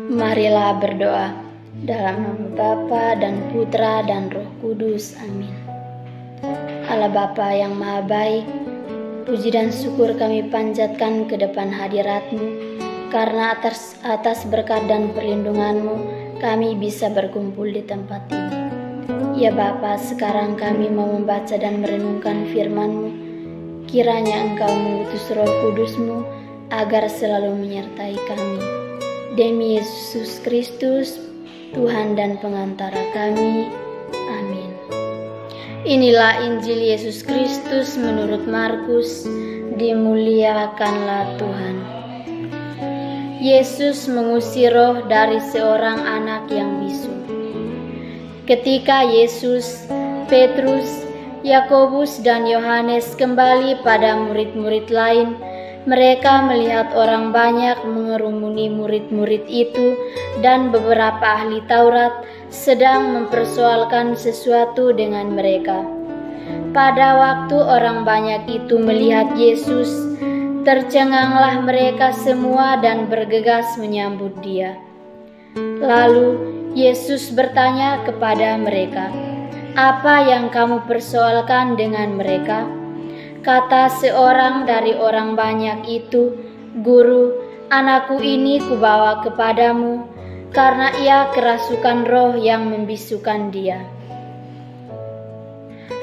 Marilah berdoa. Dalam nama Bapa dan Putra dan Roh Kudus. Amin. Allah Bapa yang Maha Baik, puji dan syukur kami panjatkan ke depan hadirat-Mu, karena atas berkat dan perlindungan-Mu kami bisa berkumpul di tempat ini. Ya Bapa, sekarang kami mau membaca dan merenungkan firman-Mu. Kiranya Engkau mengutus Roh Kudus-Mu agar selalu menyertai kami. Demi Yesus Kristus, Tuhan dan pengantara kami. Amin. Inilah Injil Yesus Kristus menurut Markus. Dimuliakanlah Tuhan. Yesus mengusir roh dari seorang anak yang bisu. Ketika Yesus, Petrus, Yakobus dan Yohanes kembali pada murid-murid lain, mereka melihat orang banyak mengerumuni murid-murid itu dan beberapa ahli Taurat sedang mempersoalkan sesuatu dengan mereka. Pada waktu orang banyak itu melihat Yesus, tercenganglah mereka semua dan bergegas menyambut Dia. Lalu Yesus bertanya kepada mereka, "Apa yang kamu persoalkan dengan mereka?" Kata seorang dari orang banyak itu, "Guru, anakku ini kubawa kepadamu, karena ia kerasukan roh yang membisukan dia.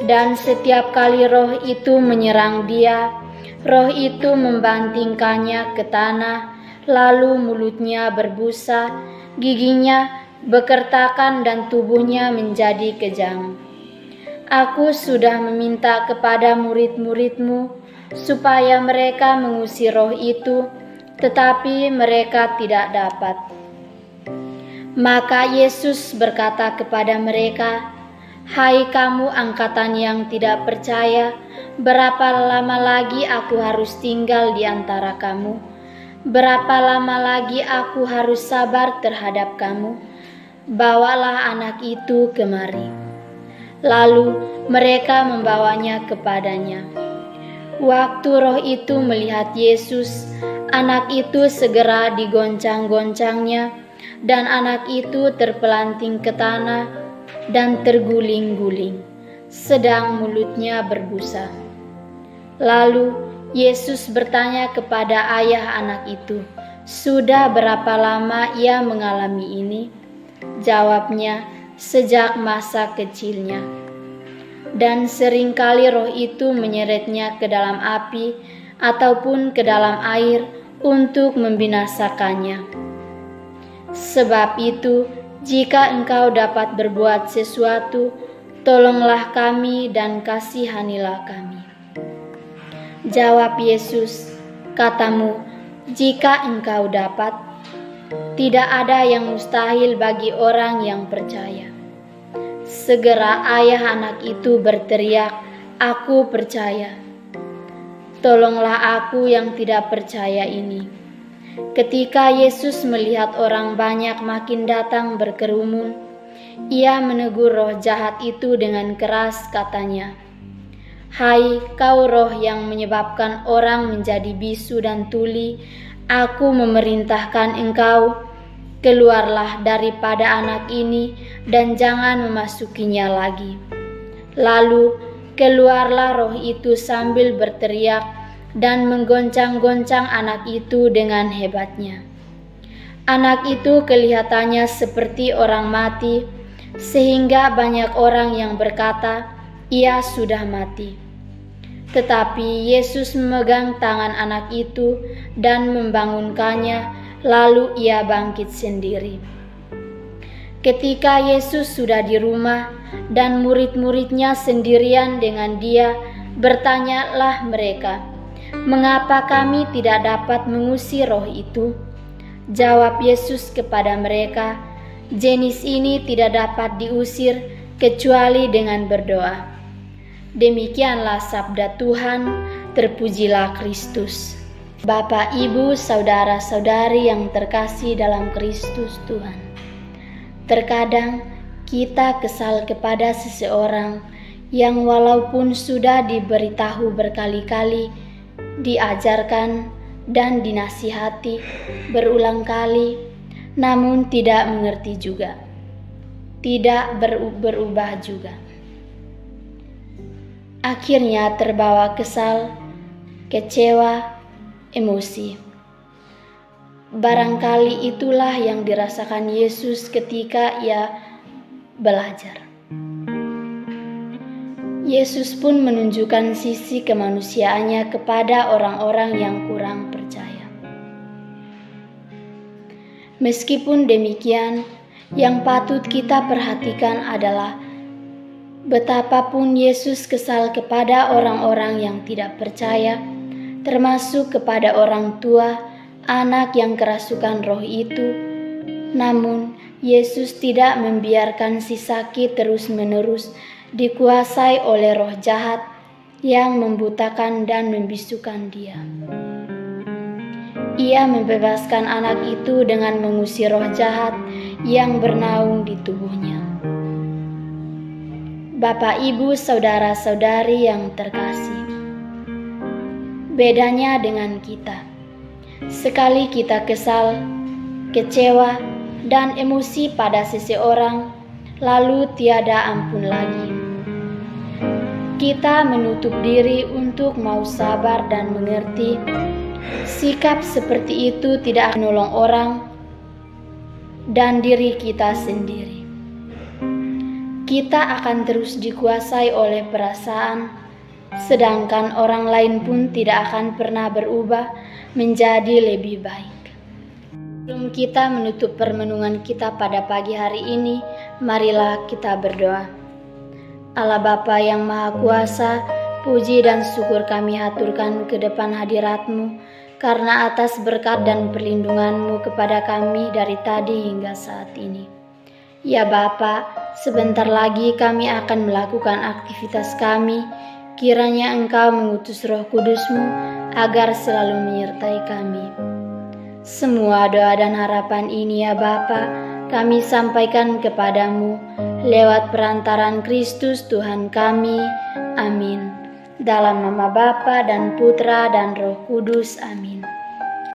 Dan setiap kali roh itu menyerang dia, roh itu membantingkannya ke tanah, lalu mulutnya berbusa, giginya bekertakan dan tubuhnya menjadi kejang. Aku sudah meminta kepada murid-murid-Mu supaya mereka mengusir roh itu, tetapi mereka tidak dapat." Maka Yesus berkata kepada mereka, "Hai kamu angkatan yang tidak percaya, berapa lama lagi aku harus tinggal di antara kamu? Berapa lama lagi aku harus sabar terhadap kamu? Bawalah anak itu kemari." Lalu mereka membawanya kepadanya. Waktu roh itu melihat Yesus, anak itu segera digoncang-goncangnya, dan anak itu terpelanting ke tanah dan terguling-guling, sedang mulutnya berbusa. Lalu Yesus bertanya kepada ayah anak itu, "Sudah berapa lama ia mengalami ini?" Jawabnya, "Sejak masa kecilnya. Dan seringkali roh itu menyeretnya ke dalam api ataupun ke dalam air untuk membinasakannya. Sebab itu, jika engkau dapat berbuat sesuatu, tolonglah kami dan kasihanilah kami." Jawab Yesus, "Katamu, jika engkau dapat, tidak ada yang mustahil bagi orang yang percaya." Segera ayah anak itu berteriak, "Aku percaya. Tolonglah aku yang tidak percaya ini." Ketika Yesus melihat orang banyak makin datang berkerumun, Ia menegur roh jahat itu dengan keras, katanya, "Hai kau roh yang menyebabkan orang menjadi bisu dan tuli, Aku memerintahkan engkau, keluarlah daripada anak ini dan jangan memasukinya lagi." Lalu keluarlah roh itu sambil berteriak dan menggoncang-goncang anak itu dengan hebatnya. Anak itu kelihatannya seperti orang mati, sehingga banyak orang yang berkata, "Ia sudah mati." Tetapi Yesus memegang tangan anak itu dan membangunkannya, lalu ia bangkit sendiri. Ketika Yesus sudah di rumah dan murid-muridnya sendirian dengan Dia, bertanyalah mereka, "Mengapa kami tidak dapat mengusir roh itu?" Jawab Yesus kepada mereka, "Jenis ini tidak dapat diusir kecuali dengan berdoa." Demikianlah sabda Tuhan, terpujilah Kristus. Bapak, Ibu, saudara-saudari yang terkasih dalam Kristus Tuhan. Terkadang kita kesal kepada seseorang yang walaupun sudah diberitahu berkali-kali, diajarkan dan dinasihati berulang kali, namun tidak mengerti juga, tidak berubah juga. Akhirnya terbawa kesal, kecewa, emosi. Barangkali itulah yang dirasakan Yesus ketika Ia belajar. Yesus pun menunjukkan sisi kemanusiaannya kepada orang-orang yang kurang percaya. Meskipun demikian, yang patut kita perhatikan adalah betapapun Yesus kesal kepada orang-orang yang tidak percaya, termasuk kepada orang tua, anak yang kerasukan roh itu, namun Yesus tidak membiarkan si sakit terus-menerus dikuasai oleh roh jahat yang membutakan dan membisukan dia. Ia membebaskan anak itu dengan mengusir roh jahat yang bernaung di tubuhnya. Bapak, Ibu, saudara-saudari yang terkasih, bedanya dengan kita. Sekali kita kesal, kecewa, dan emosi pada seseorang, lalu tiada ampun lagi. Kita menutup diri untuk mau sabar dan mengerti. Sikap seperti itu tidak menolong orang dan diri kita sendiri. Kita akan terus dikuasai oleh perasaan, sedangkan orang lain pun tidak akan pernah berubah menjadi lebih baik. Sebelum kita menutup permenungan kita pada pagi hari ini, marilah kita berdoa. Allah Bapa yang Maha Kuasa, puji dan syukur kami haturkan ke depan hadirat-Mu, karena atas berkat dan perlindungan-Mu kepada kami dari tadi hingga saat ini. Ya Bapa, sebentar lagi kami akan melakukan aktivitas kami, kiranya Engkau mengutus Roh Kudus-Mu agar selalu menyertai kami. Semua doa dan harapan ini ya Bapa, kami sampaikan kepadamu lewat perantaran Kristus Tuhan kami. Amin. Dalam nama Bapa dan Putra dan Roh Kudus. Amin.